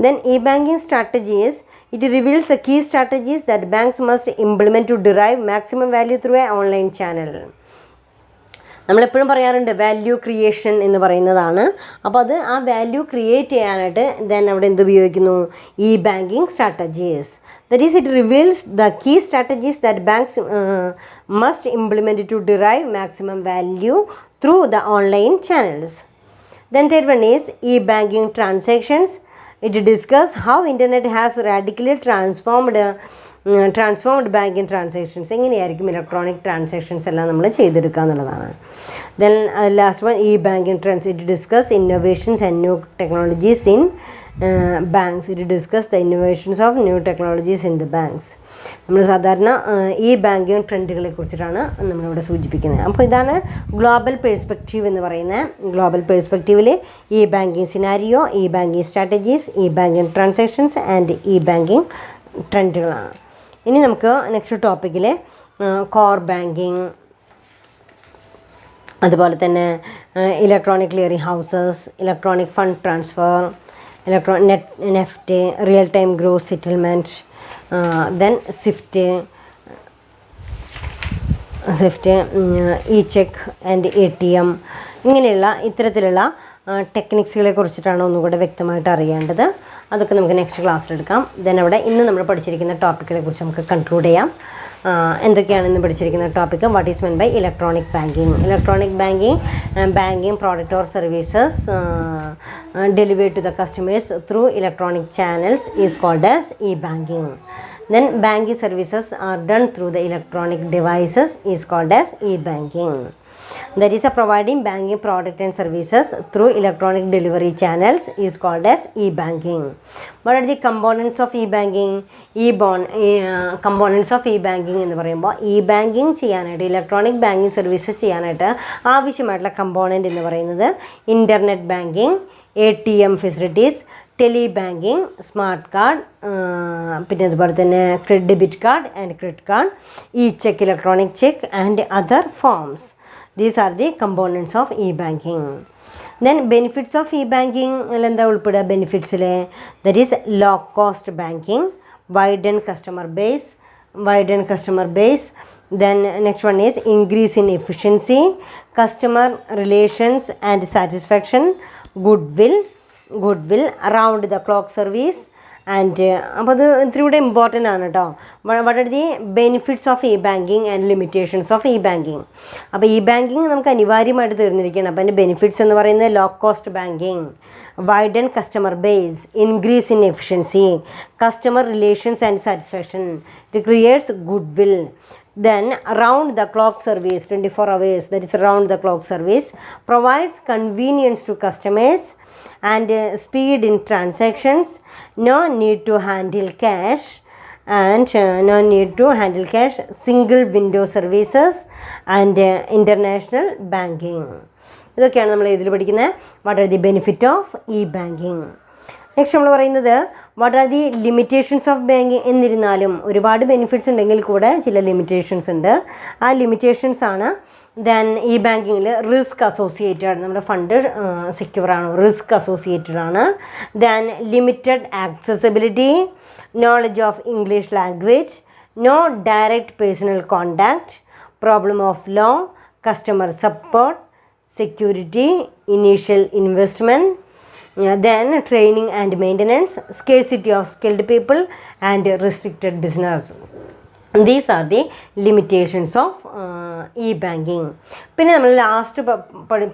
Then e-banking strategies, it reveals the key strategies that banks must implement to derive maximum value through an online channel. നമ്മളെപ്പോഴും പറയാറുണ്ട് value creation എന്ന് പറയുന്നതാണ്. അപ്പോൾ അത് ആ വാല്യൂ ക്രിയേറ്റ് ചെയ്യാനായിട്ട് ദെൻ അവിടെ എന്ത് ഉപയോഗിക്കുന്നു? e-banking strategies. That is, it reveals the key strategies that banks must implement to derive maximum value through the online channels. Then third one is e-banking transactions. It discusses how internet has radically transformed banking transactions. എങ്ങനെയായിരിക്കും electronic transactions എല്ലാം നമ്മൾ ചെയ്തെടുക്കുക എന്നുള്ളതാണ്. Then last one e-banking trends. It discusses innovations and new technologies in banks. It discusses the innovations of new technologies in the banks. നമ്മൾ സാധാരണ e-banking ട്രെൻഡുകളെ കുറിച്ചിട്ടാണ് നമ്മളിവിടെ സൂചിപ്പിക്കുന്നത്. അപ്പോൾ ഇതാണ് ഗ്ലോബൽ പേഴ്സ്പെക്റ്റീവ് എന്ന് പറയുന്നത്. ഗ്ലോബൽ പേഴ്സ്പെക്റ്റീവിൽ e-banking scenario, e-banking strategies, e-banking transactions and e-banking ട്രെൻഡുകളാണ്. ഇനി നമുക്ക് നെക്സ്റ്റ് ടോപ്പിക്കിൽ കോർ ബാങ്കിങ്, അതുപോലെ തന്നെ electronic clearing houses, electronic fund transfer, NEFT, real time gross settlement, then SWIFT, e cheque and ATM, ഇങ്ങനെയുള്ള ഇത്തരത്തിലുള്ള ടെക്നിക്സുകളെ കുറിച്ചിട്ടാണ് ഒന്നുകൂടെ വ്യക്തമായിട്ട് അറിയേണ്ടത്. അതൊക്കെ നമുക്ക് നെക്സ്റ്റ് ക്ലാസ്സിലെടുക്കാം. ദെൻ അവിടെ ഇന്ന് നമ്മൾ പഠിച്ചിരിക്കുന്ന ടോപ്പിക്കിനെ കുറിച്ച് നമുക്ക് കൺക്ലൂഡ് ചെയ്യാം. എന്തൊക്കെയാണ് ഇന്ന് പഠിച്ചിരിക്കുന്ന topic? What is meant by electronic banking? Electronic banking product or services delivered to the customers through electronic channels is called as e-banking. Then banking services are done through the electronic devices is called as e-banking. That is, providing banking product and services through electronic delivery channels is called as e-banking. What are the components of e-banking? Components of e-banking എന്ന് പറയുമ്പോൾ e-banking ചെയ്യാനായിട്ട്, electronic banking services ചെയ്യാനായിട്ട് ആവശ്യമായിട്ടുള്ള component എന്ന് പറയുന്നത് internet banking, ATM facilities, tele banking, smart card, പിന്നെ അതുപോലെ തന്നെ debit card and credit card, E-check, electronic cheque and other forms. These are the components of e-banking. Then benefits of e-banking എന്താ ഉൾപ്പെടുക ബെനിഫിറ്റ്സിൽ? That is low cost banking, widened customer base. Then next one is increase in efficiency, customer relations and satisfaction, goodwill, around the clock service. And അപ്പോൾ അത് ഇത്തിരികൂടെ important ആണ് കേട്ടോ. What are the benefits of e-banking and limitations of e-banking? അപ്പോൾ e-banking നമുക്ക് അനിവാര്യമായിട്ട് തീർന്നിരിക്കുകയാണ്. അപ്പോൾ അതിൻ്റെ benefits എന്ന് പറയുന്നത് low cost banking, widen customer base, increase in efficiency, customer relations and satisfaction, it creates good will. Then around the clock service, 24 hours, that is around the clock service, provides convenience to customers and speed in transactions, no need to handle cash, single window services and international banking. ഇതൊക്കെയാണ് നമ്മൾ ഇതിൽ പഠിക്കുന്നത്. What are the benefit of e-banking? Next നമ്മൾ പറയുന്നത് what are the limitations of banking. എന്നിരുന്നാലും ഒരുപാട് benefits ഉണ്ടെങ്കിൽ കൂടെ ചില ലിമിറ്റേഷൻസ് ഉണ്ട്. ആ ലിമിറ്റേഷൻസ് ആണ് ദെൻ e-bankingൽ റിസ്ക് അസോസിയേറ്റഡ്, നമ്മുടെ ഫണ്ട് സെക്യൂർ ആണ്, റിസ്ക് അസോസിയേറ്റഡ് ആണ്. Then limited accessibility, knowledge of English language, no direct personal contact, problem of law, customer support, security, initial investment, then training and maintenance, scarcity of skilled people and restricted business. These are the limitations of e-banking. പിന്നെ നമ്മൾ last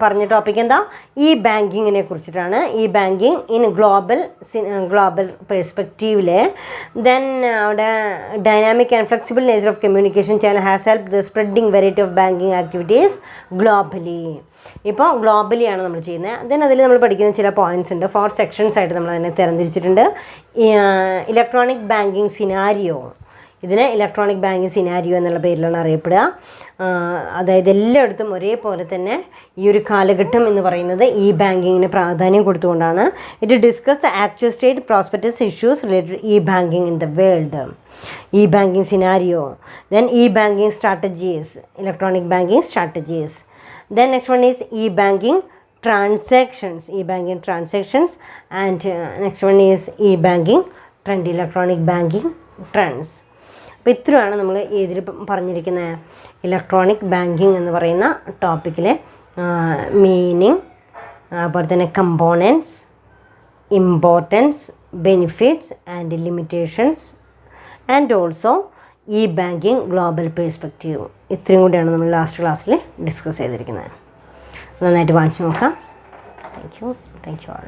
പറഞ്ഞ topic എന്താ? e-bankingനെ കുറിച്ചിട്ടാണ്. e-banking in global പെർസ്പെക്റ്റീവിൽ then അവിടെ dynamic and flexible nature of communication channel has help the spreading variety of banking activities globally. ഇപ്പോൾ ഗ്ലോബലിയാണ് നമ്മൾ ചെയ്യുന്നത്. Then അതിൽ നമ്മൾ പഠിക്കുന്ന ചില പോയിൻറ്റ്സ് ഉണ്ട്. 4 സെക്ഷൻസ് ആയിട്ട് നമ്മൾ അതിനെ തരംതിരിച്ചിട്ടുണ്ട്. ഇലക്ട്രോണിക് ബാങ്കിങ് സിനാരിയോ, ഇതിനെ ഇലക്ട്രോണിക് ബാങ്കിങ് സിനാരിയോ എന്നുള്ള പേരിലാണ് അറിയപ്പെടുക. അതായത് എല്ലായിടത്തും ഒരേപോലെ തന്നെ ഈ ഒരു കാലഘട്ടം എന്ന് പറയുന്നത് ഇ ബാങ്കിങ്ങിന് പ്രാധാന്യം കൊടുത്തുകൊണ്ടാണ്. It discuss the actual state prospectus issues related e banking in the world, e banking scenario, then e banking strategies, electronic banking strategies. Then next one is e-banking transactions, e-banking transactions, and next one is e-banking trend, electronic banking trends. അപ്പോൾ ഇത്രയാണ് നമ്മൾ ഇതിൽ പറഞ്ഞിരിക്കുന്ന electronic banking എന്ന് പറയുന്ന ടോപ്പിക്കിലെ meaning, അതുപോലെ തന്നെ components, importance, benefits and limitations, and also E banking global perspective. ഇത്രയും കൂടിയാണ് നമ്മൾ ലാസ്റ്റ് ക്ലാസ്സിൽ ഡിസ്കസ് ചെയ്തിരിക്കുന്നത്. നന്നായിട്ട് വായിച്ചു നോക്കാം. Thank you all.